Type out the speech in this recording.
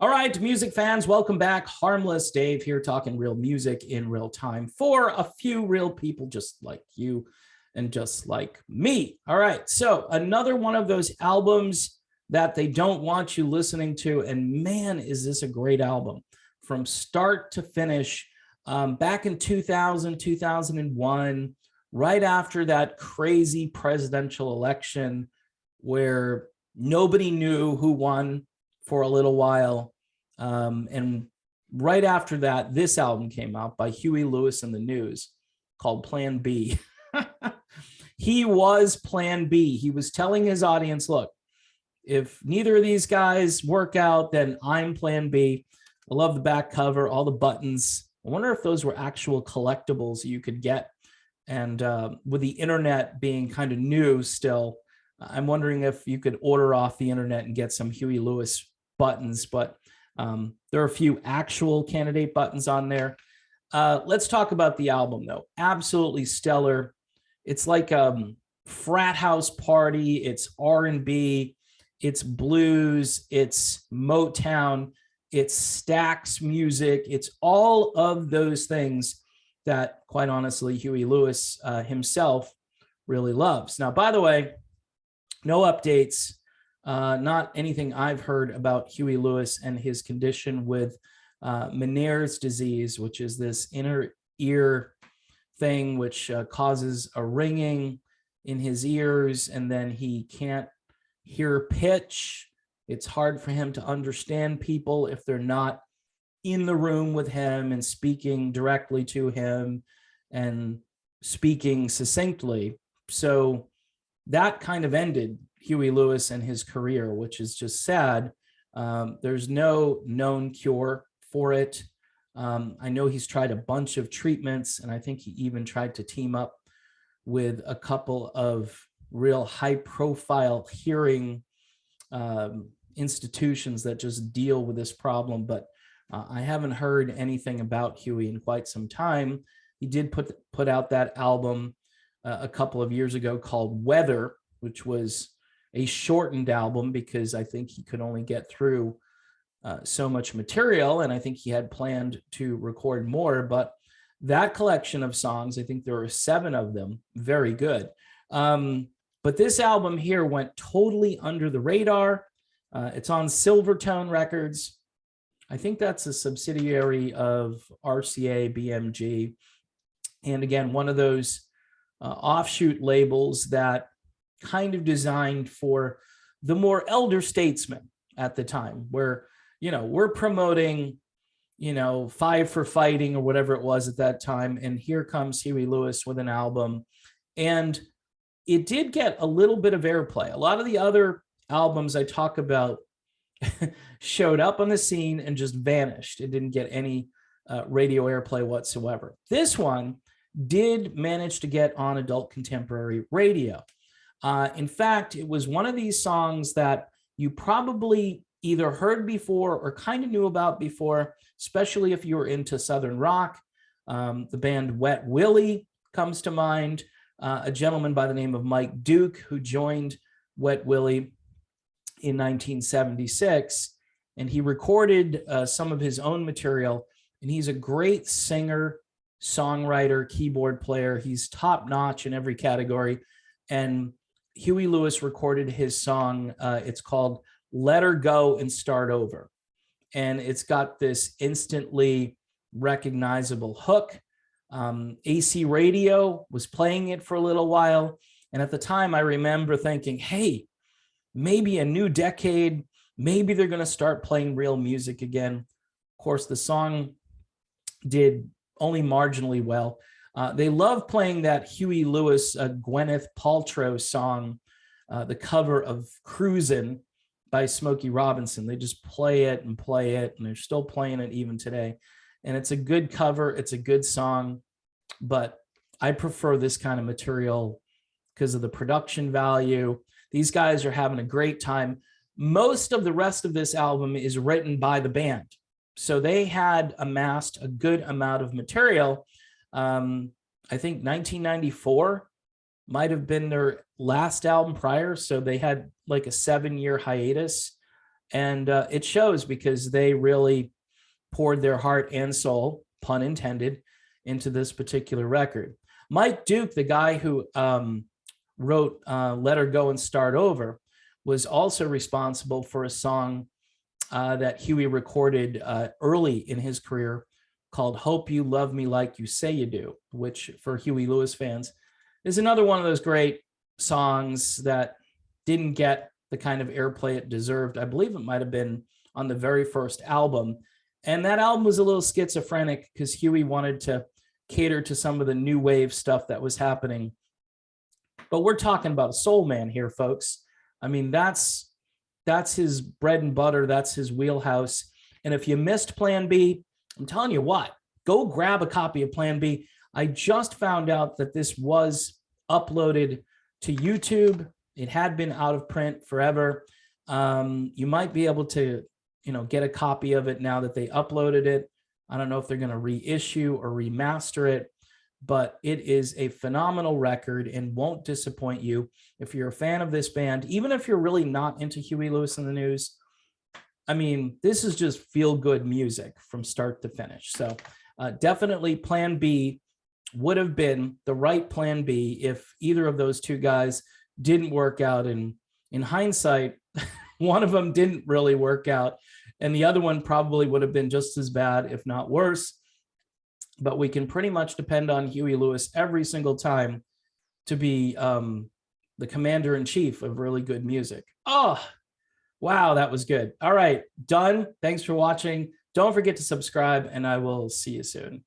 All right, music fans, welcome back. Harmless Dave here talking real music in real time for a few real people just like you and just like me. All right, so another one of those albums that they don't want you listening to, and man, is this a great album from start to finish. Back in 2000, 2001, right after that crazy presidential election where nobody knew who won for a little while. And right after that, this album came out by Huey Lewis and the News called Plan B. He was Plan B. He was telling his audience, look, if neither of these guys work out, then I'm Plan B. I love the back cover, all the buttons. I wonder if those were actual collectibles you could get. And with the internet being kind of new still, I'm wondering if you could order off the internet and get some Huey Lewis buttons, but there are a few actual candidate buttons on there. Let's talk about the album, though. Absolutely stellar. It's like a frat house party. It's R&B. It's blues. It's Motown. It's Stax music. It's all of those things that, quite honestly, Huey Lewis himself really loves. Now, by the way, no updates. Not anything I've heard about Huey Lewis and his condition with Meniere's disease, which is this inner ear thing which causes a ringing in his ears, and then he can't hear pitch. It's hard for him to understand people if they're not in the room with him and speaking directly to him and speaking succinctly. So that kind of ended Huey Lewis and his career, which is just sad. There's no known cure for it. I know he's tried a bunch of treatments, and I think he even tried to team up with a couple of real high-profile hearing institutions that just deal with this problem. But I haven't heard anything about Huey in quite some time. He did put out that album a couple of years ago called Weather, which was a shortened album because I think he could only get through so much material, and I think he had planned to record more. But that collection of songs, I think there are 7 of them, very good. But this album here went totally under the radar. It's on Silvertone Records. I think that's a subsidiary of RCA BMG. And again, one of those offshoot labels that kind of designed for the more elder statesmen at the time, where, you know, we're promoting, you know, Five for Fighting or whatever it was at that time. And here comes Huey Lewis with an album. And it did get a little bit of airplay. A lot of the other albums I talk about showed up on the scene and just vanished. It didn't get any radio airplay whatsoever. This one did manage to get on adult contemporary radio. In fact, it was one of these songs that you probably either heard before or kind of knew about before, especially if you were into Southern rock. The band Wet Willie comes to mind, a gentleman by the name of Mike Duke, who joined Wet Willie in 1976, and he recorded some of his own material, and he's a great singer, songwriter, keyboard player. He's top notch in every category. And Huey Lewis recorded his song. It's called Let Her Go and Start Over. And it's got this instantly recognizable hook. AC Radio was playing it for a little while. And at the time, I remember thinking, hey, maybe a new decade, maybe they're going to start playing real music again. Of course, the song did only marginally well. They love playing that Huey Lewis, Gwyneth Paltrow song, the cover of Cruisin' by Smokey Robinson. They just play it, and they're still playing it even today. And it's a good cover. It's a good song, but I prefer this kind of material because of the production value. These guys are having a great time. Most of the rest of this album is written by the band. So they had amassed a good amount of material. I think 1994 might have been their last album prior. So they had like a 7-year hiatus And it shows because they really poured their heart and soul, pun intended, into this particular record. Mike Duke, the guy who wrote Let Her Go and Start Over, was also responsible for a song that Huey recorded early in his career called Hope You Love Me Like You Say You Do, which for Huey Lewis fans is another one of those great songs that didn't get the kind of airplay it deserved. I believe it might have been on the very first album. And that album was a little schizophrenic because Huey wanted to cater to some of the new wave stuff that was happening. But we're talking about a soul man here, folks. I mean, that's his bread and butter. That's his wheelhouse. And if you missed Plan B, I'm telling you what, go grab a copy of Plan B. I just found out that this was uploaded to YouTube. It had been out of print forever. You might be able to, get a copy of it now that they uploaded it. I don't know if they're going to reissue or remaster it, but it is a phenomenal record and won't disappoint you. If you're a fan of this band, even if you're really not into Huey Lewis and the News, I mean, this is just feel-good music from start to finish. So definitely Plan B would have been the right Plan B if either of those two guys didn't work out. And in hindsight, one of them didn't really work out, and the other one probably would have been just as bad, if not worse. But we can pretty much depend on Huey Lewis every single time to be the commander-in-chief of really good music. Oh, wow, that was good. All right, done. Thanks for watching. Don't forget to subscribe, and I will see you soon.